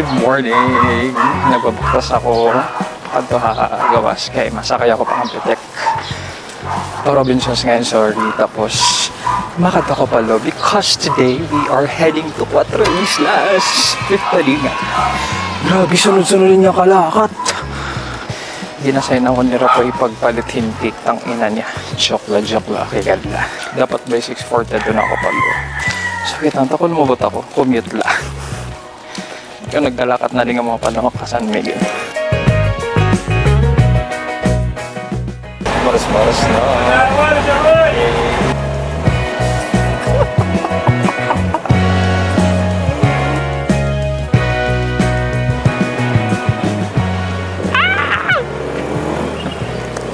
Good morning! Nagbabaktas ako ato gawas kay masakay ako pang Ampitek Robinsons ngayon, sorry. Tapos makata ko palo because today we are heading to Cuatro Islas with Talinga. Grabe, sunod-sunod niya kalakat. Ginasay na ko nila ko ipagpalit hintik tang ina niya. Joke la kay ganda. Dapat by 6:40 doon ako palo. So kitang takon mo bot ako, commute la. Kaya nagdalakat na rin ang mga panahon ka San Miguel. Maras na.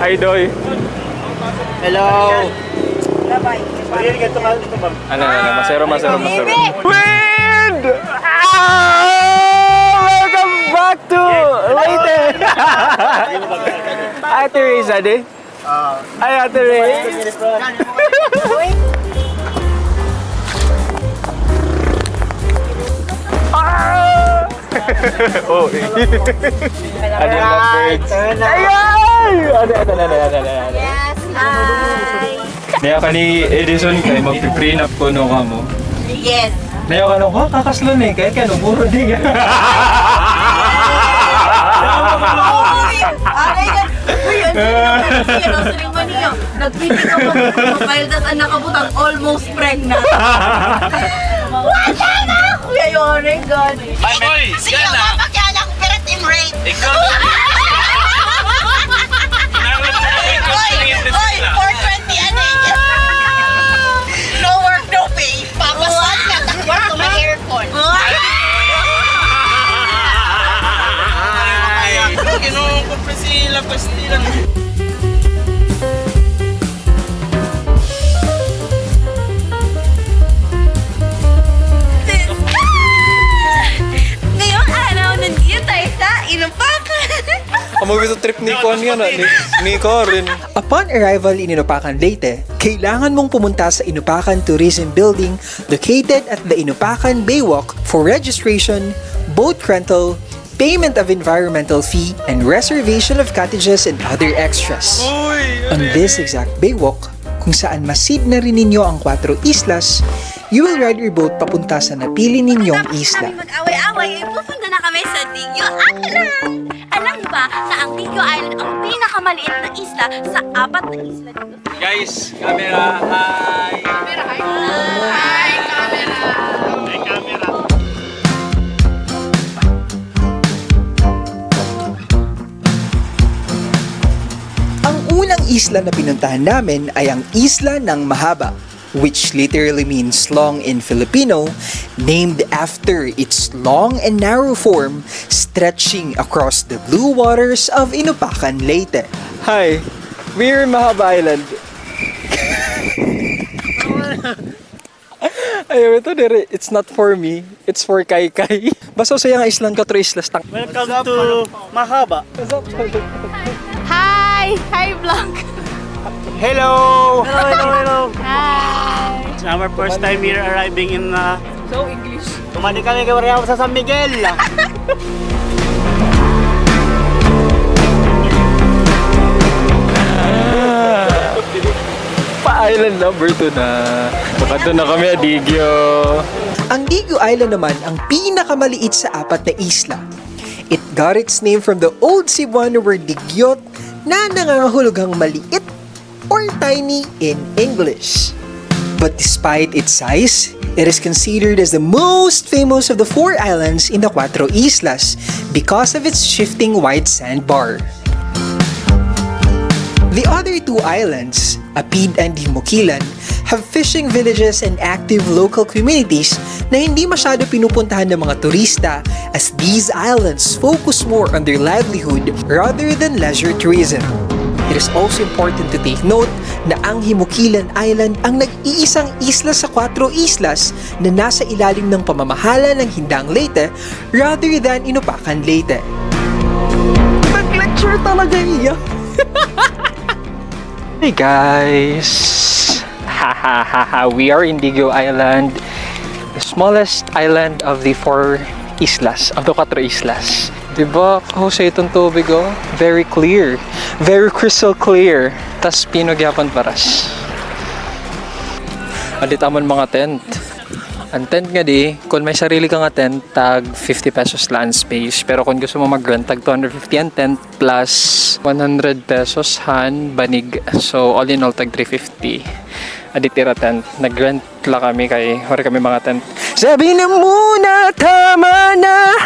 Hi, Doy. Hello. Masero. Wind! Welcome back to Leyte. Hi, Teresa, di? Hi, Ate Ray. Oh, ano yung lovebirds? Ayan! Yes, hi! Naya ka ni Edison kay magpiprenup ko no ka mo. Yes. Naya ka no, kakaslo na eh, kaya kaya no, puro di ka. Nag-tweet ako mag-profile tas ang nakabutang almost pregnant. Wala na! Kuya Yore, God. Sige, mapakyan ako pero team rate. Ikaw! Oy, 420 ano yun? No work, no pay. Papasan ka, takwar to may aircon. Ginoo ko pa sila pastilan. Ngayong araw, nandito tayo sa Inupakan. Amag ito trip ni Con yan, ni Corin. Upon arrival in Inupakan, Leyte, kailangan mong pumunta sa Inupakan Tourism Building located at the Inupakan Baywalk for registration, boat rental, payment of environmental fee, and reservation of cottages and other extras. On this exact baywalk, kung saan masid na rin ninyo ang Cuatro Islas, you will ride your boat papunta sa napili ninyong isla. Kami mag-away-away, ay pupunta na kami sa Tigyo Island. Alam niyo ba na ang Tigyo Island ang pinakamaliit na isla sa 4 na isla dito? Guys, camera, hi! Camera, hi! Hi, camera! May camera. Ang unang isla na pinuntahan namin ay ang Isla ng Mahaba, which literally means long in Filipino, named after its long and narrow form stretching across the blue waters of Inupakan, Leyte. Hi! We're in Mahaba Island. Ayaw, ito dire. It's not for me. It's for Kai Kai. Basta sa yung island ko, 3 islas tang. Welcome to Mahaba. Hi! Hi, vlog! Hello. Hi! It's our first time here arriving in So, English. Tumali kami kay sa San Miguel. Pa-island number 2 na. Baka na kami, Adigyo. Ang Tigyo Island naman ang pinakamaliit sa 4 na isla. It got its name from the old Cebuano word digyot na nangangahulugang maliit or tiny in English. But despite its size, it is considered as the most famous of the 4 islands in the Cuatro Islas because of its shifting white sandbar. The other 2 islands, Apid and Himukilan, have fishing villages and active local communities na hindi masyado pinupuntahan ng mga turista as these islands focus more on their livelihood rather than leisure tourism. It is also important to take note na ang Himukilan Island ang nag-iisang isla sa Cuatro Islas na nasa ilalim ng pamamahala ng Hindang Leyte rather than Inupakan Leyte. Nag-lecture talaga iya! Hey guys! We are in Tigyo Island, the smallest island of the 4 islas, ang 4 islas. Diba, kahusay itong tubig oh. Very clear. Very crystal clear. Tas pinagyapan paras. Alitamon mga tent. Ang tent nga di, kung may sarili ka nga tent, tag 50 pesos land space. Pero kung gusto mo mag-rent, tag 250 ang tent plus 100 pesos han banig. So all in all, tag 350. Aditira tent. Nag-rent lang kami kay, wala kami mga tent. Sabi na muna, tama na!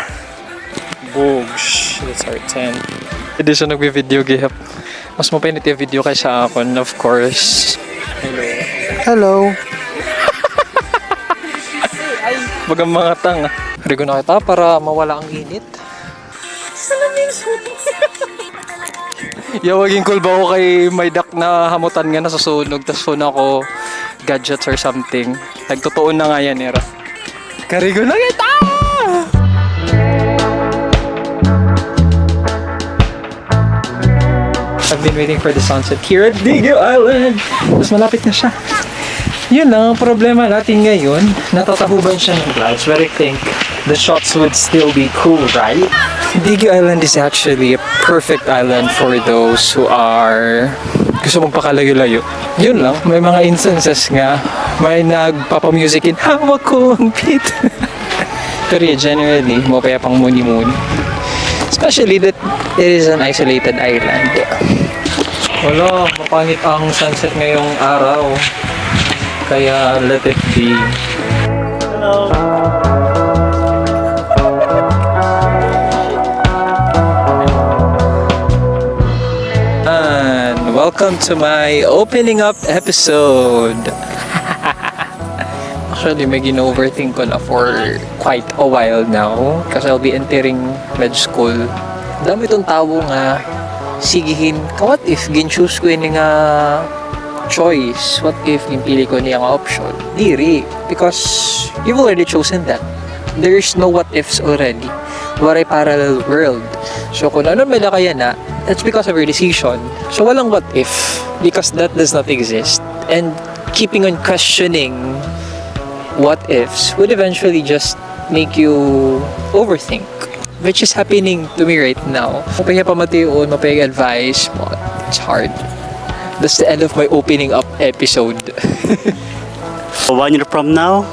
Boogs. That's our tent. Hindi siya nagbe-video gihap. Mas mapinit yung video kaysa akon, of course. Hello. Hello. Bagang mga tang. Rigo na kita para mawala ang init. Yawagin cool ba ako kay may dak na hamutan nga nasusunog tas phone ako gadgets or something. Nagtotoo na nga yan, Era. Karigo na kita! I've been waiting for the sunset here at Digio Island. Mas malapit na siya. Yun lang, ang problema natin ngayon, natatahuban siya ng clouds, but I think the shots would still be cool, right? Digio Island is actually a perfect island for those who are gusto magpakalayo-layo. Yun lang, may mga instances nga, may nagpapamusic in hawak ko ang beat. Pero yeah, generally, mapaya pang muni-muni. Especially that it is an isolated island. Wala, mapangit ang sunset ngayong araw. Kaya let it be. Hello. And welcome to my opening up episode. Actually, may gino-overthink ko na for quite a while now. Kasi I'll be entering med school. Dami itong tao nga sigihin. What if gin-choose ko yun nga choice? What if impili ko niya nga option? Diri. Because you've already chosen that. There's no what ifs already. Waray parallel world. So kung ano may kaya na, that's because of your decision. So walang what if. Because that does not exist. And keeping on questioning what ifs would eventually just make you overthink. Which is happening to me right now. Mapaya pamatiyon, mapaya advice, but it's hard. That's the end of my opening up episode. 1 year from now,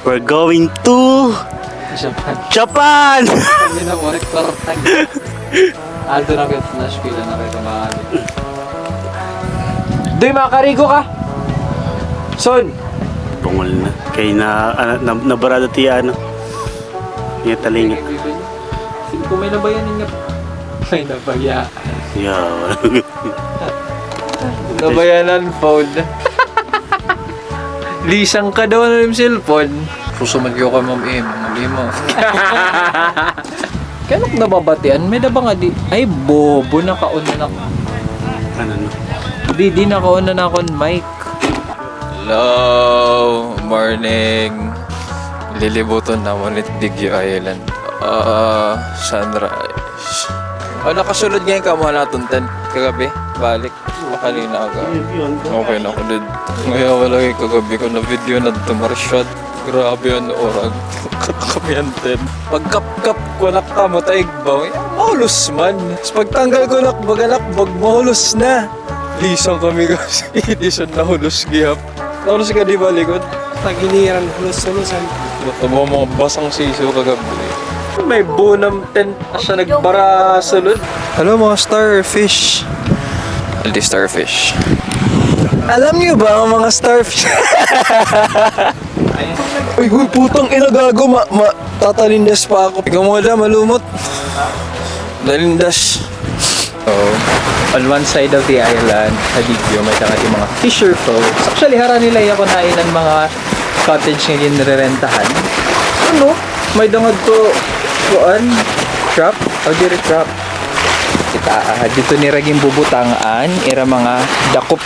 we're going to Japan. Japan! Kami na mo, rektortag. Aldo na kayo na shpila na kayo kumahali. Doy, makakarigo ka! Son! Tungol na. Kaya nabarado tiya ano. Nga talinga. Kung may nabayanin nga. May nabaya. Yeah. Nabayanan phone. Lisang ka daw na yung cellphone. Susumagyo ka ma'am mo. Kaya nung nababatian, may daba nga di. Ay, bobo, nakauna na ako. Ano no? Di nakauna na akong mic. Hello, morning. Lilibutan na ulit Digio Island. Sunrise. Nakasulod ngayon ka mga natong tent kagabi. Balik. Makalina aga. Okay na ako dito. Ngayon wala yung kagabi ko na video na tumarshot. Grabe yung orag. Kami ang tent. Pagkap-kap ko nakakamatay ba? Mahulus man. Pagtanggal ko nakbagalakbag, mahulus na. Lisang kami kasi. Hindi siya nahulus gihap. Nahulus ka di ba likod? Pagiliran, hulus-hulusan. Ba't mo mga basang siso kagabi? May bunam tent na siya nagbara sulod. Hello mga starfish. Aldi starfish. Alam niyo ba ang mga starfish? Uy, putang ina gago. Tatalindas pa ako. Ikaw mo na malumot. Dalindas. Oh. On one side of the island, Hadigyo, may tangati mga fisher folks. Actually, hara nila yung kunain ng mga cottage nga ginrerentahan. Ano? May dangad to kuan trap? How do you trap? Dito nira ging bubutangan, ira mga dakop.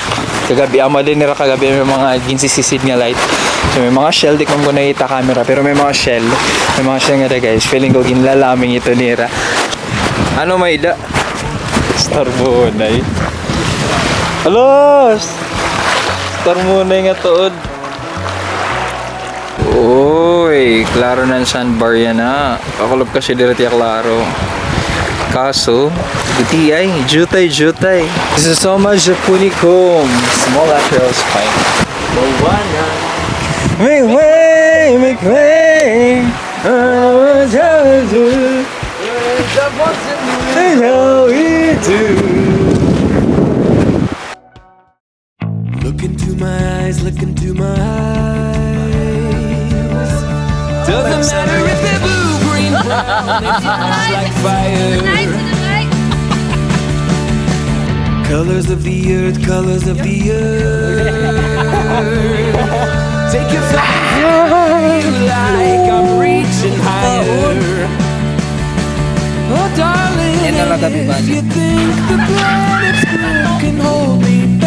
Kagabi, ama din nira kagabi may mga ginsisisid nga light. So may mga shell, di ko muna nakita camera, pero may mga shell. May mga shell nga da guys, feeling ko ginlalaming ito nira. Ano may da? Star Munay. Hello! Star Munay nga tuod. Uy! Siyempre, klaro ng sandbar yan ha. Kakulog kasi direct klaro. Kaso, buti ay, jutay. This is so much Japonicum. Small lateral spine. Bawana. Make way. And how we do. Look into my eyes, look into my eyes. Doesn't matter if they're blue, green, brown, it flash like fire. Colors of the earth, colors of the earth. Take your flight, you like, I'm reaching higher. Oh, darling, if you think the planet's blue can hold me back.